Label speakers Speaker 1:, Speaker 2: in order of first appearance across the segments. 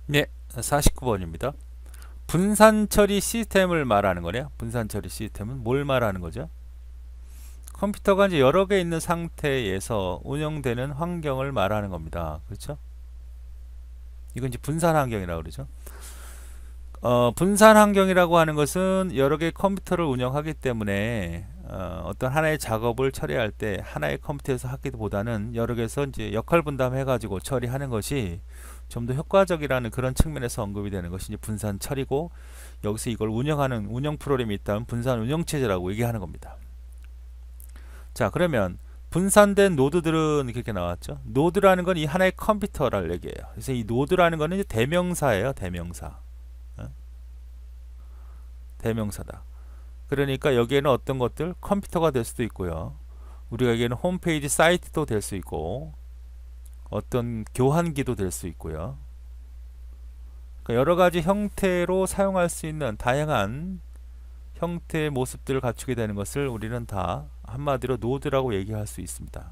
Speaker 1: 네, 49번입니다. 분산 처리 시스템을 말하는 거네요. 분산 처리 시스템은 뭘 말하는 거죠? 컴퓨터가 이제 여러 개 있는 상태에서 운영되는 환경을 말하는 겁니다. 그렇죠? 이건 이제 분산 환경이라고 그러죠. 분산 환경이라고 하는 것은 여러 개의 컴퓨터를 운영하기 때문에 어떤 하나의 작업을 처리할 때 하나의 컴퓨터에서 하기보다는 여러 개에서 이제 역할 분담해 가지고 처리하는 것이 좀 더 효과적이라는 그런 측면에서 언급이 되는 것이 이제 분산 처리고, 여기서 이걸 운영하는 운영 프로그램이 있다면 분산 운영 체제라고 얘기하는 겁니다. 자, 그러면 분산된 노드들은 이렇게 나왔죠. 노드라는 건 이 하나의 컴퓨터를 얘기해요. 그래서 이 노드라는 거는 이제 대명사예요. 대명사. 어? 대명사다. 그러니까 여기에는 어떤 것들, 컴퓨터가 될 수도 있고요. 우리가 여기에는 홈페이지 사이트도 될 수 있고, 어떤 교환기도 될 수 있고요. 그러니까 여러 가지 형태로 사용할 수 있는 다양한 형태의 모습들을 갖추게 되는 것을 우리는 다 한마디로 노드라고 얘기할 수 있습니다.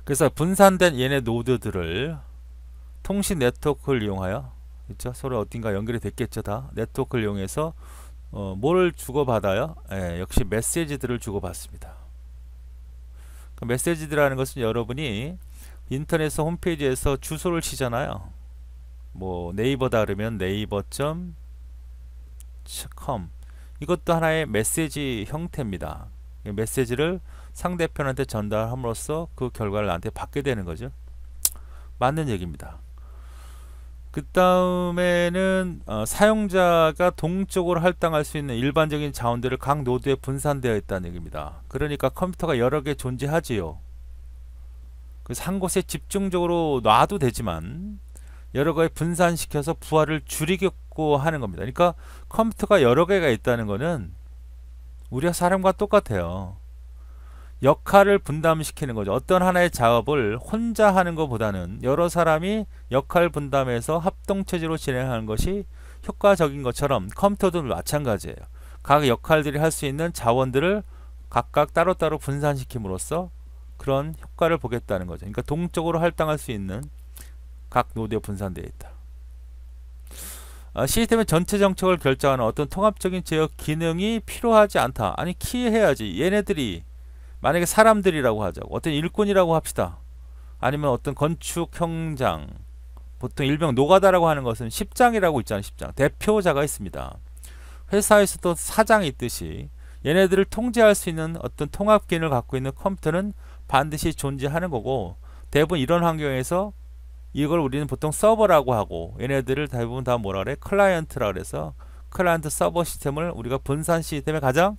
Speaker 1: 그래서 분산된 얘네 노드들을 통신 네트워크를 이용하여, 그렇죠? 서로 어딘가 연결이 됐겠죠. 다 네트워크를 이용해서 뭘 주고받아요? 역시 메시지들을 주고받습니다. 그 메시지들이라는 것은 여러분이 인터넷 홈페이지에서 주소를 치잖아요. 뭐 네이버다 그러면 네이버.com, 이것도 하나의 메시지 형태입니다. 메시지를 상대편한테 전달함으로써 그 결과를 나한테 받게 되는 거죠. 맞는 얘기입니다. 그 다음에는 사용자가 동적으로 할당할 수 있는 일반적인 자원들을 각 노드에 분산되어 있다는 얘기입니다. 그러니까 컴퓨터가 여러 개 존재하지요. 그래서 한 곳에 집중적으로 놔도 되지만 여러 개에 분산시켜서 부하를 줄이려고 하는 겁니다. 그러니까 컴퓨터가 여러 개가 있다는 것은 우리가 사람과 똑같아요. 역할을 분담시키는 거죠. 어떤 하나의 작업을 혼자 하는 것보다는 여러 사람이 역할 분담해서 합동체제로 진행하는 것이 효과적인 것처럼 컴퓨터도 마찬가지예요. 각 역할들이 할 수 있는 자원들을 각각 따로따로 분산시킴으로써 그런 효과를 보겠다는 거죠. 그러니까 동적으로 할당할 수 있는 각 노드에 분산되어 있다. 시스템의 전체 정책을 결정하는 어떤 통합적인 제어 기능이 필요하지 않다. 아니, 키해야지. 얘네들이 만약에 사람들이라고 하자고, 어떤 일꾼이라고 합시다. 아니면 어떤 건축 현장, 보통 일명 노가다라고 하는 것은 십장이라고 있잖아요. 십장, 대표자가 있습니다. 회사에서도 사장이 있듯이 얘네들을 통제할 수 있는 어떤 통합 기능을 갖고 있는 컴퓨터는 반드시 존재하는 거고, 대부분 이런 환경에서 이걸 우리는 보통 서버라고 하고, 얘네들을 대부분 다 뭐라 그래? 클라이언트라 그래서 클라이언트 서버 시스템을 우리가 분산 시스템의 가장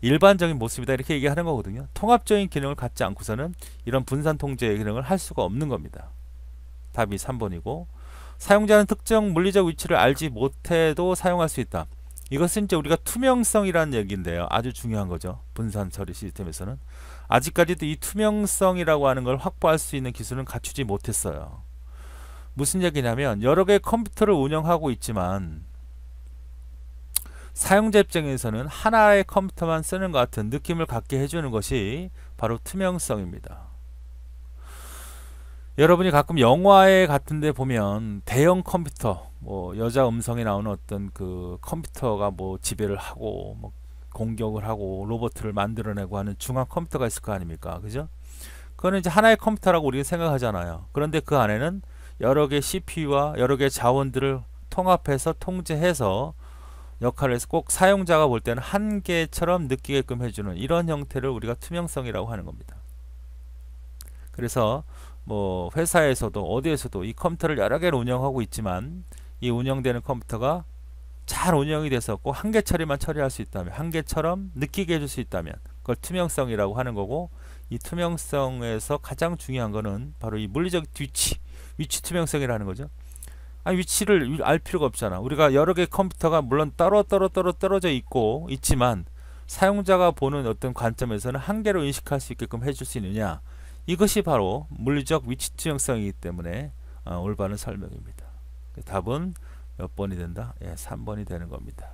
Speaker 1: 일반적인 모습이다, 이렇게 얘기하는 거거든요. 통합적인 기능을 갖지 않고서는 이런 분산 통제 기능을 할 수가 없는 겁니다. 답이 3번이고, 사용자는 특정 물리적 위치를 알지 못해도 사용할 수 있다. 이것은 이제 우리가 투명성이라는 얘기인데요. 아주 중요한 거죠. 분산 처리 시스템에서는 아직까지도 이 투명성이라고 하는 걸 확보할 수 있는 기술은 갖추지 못했어요. 무슨 얘기냐면 여러 개의 컴퓨터를 운영하고 있지만 사용자 입장에서는 하나의 컴퓨터만 쓰는 것 같은 느낌을 갖게 해주는 것이 바로 투명성입니다. 여러분이 가끔 영화에 같은데 보면 대형 컴퓨터, 뭐 여자 음성이 나오는 어떤 그 컴퓨터가 뭐 지배를 하고 뭐 공격을 하고 로봇을 만들어내고 하는 중앙 컴퓨터가 있을 거 아닙니까? 그죠? 그거는 이제 하나의 컴퓨터라고 우리가 생각하잖아요. 그런데 그 안에는 여러 개의 CPU와 여러 개의 자원들을 통합해서 통제해서 역할을 해서 꼭 사용자가 볼 때는 한 개처럼 느끼게끔 해주는 이런 형태를 우리가 투명성이라고 하는 겁니다. 그래서 뭐 회사에서도 어디에서도 이 컴퓨터를 여러 개를 운영하고 있지만 이 운영되는 컴퓨터가 잘 운영이 돼서 꼭 한 개 처리만 처리할 수 있다면, 한 개처럼 느끼게 해줄 수 있다면 그걸 투명성이라고 하는 거고, 이 투명성에서 가장 중요한 거는 바로 이 물리적 위치 투명성이라는 거죠. 아니, 위치를 알 필요가 없잖아. 우리가 여러 개의 컴퓨터가 물론 떨어져 있고 있지만 사용자가 보는 어떤 관점에서는 한 개로 인식할 수 있게끔 해줄 수 있느냐, 이것이 바로 물리적 위치 투명성이기 때문에 올바른 설명입니다. 답은 몇 번이 된다? 3번이 되는 겁니다.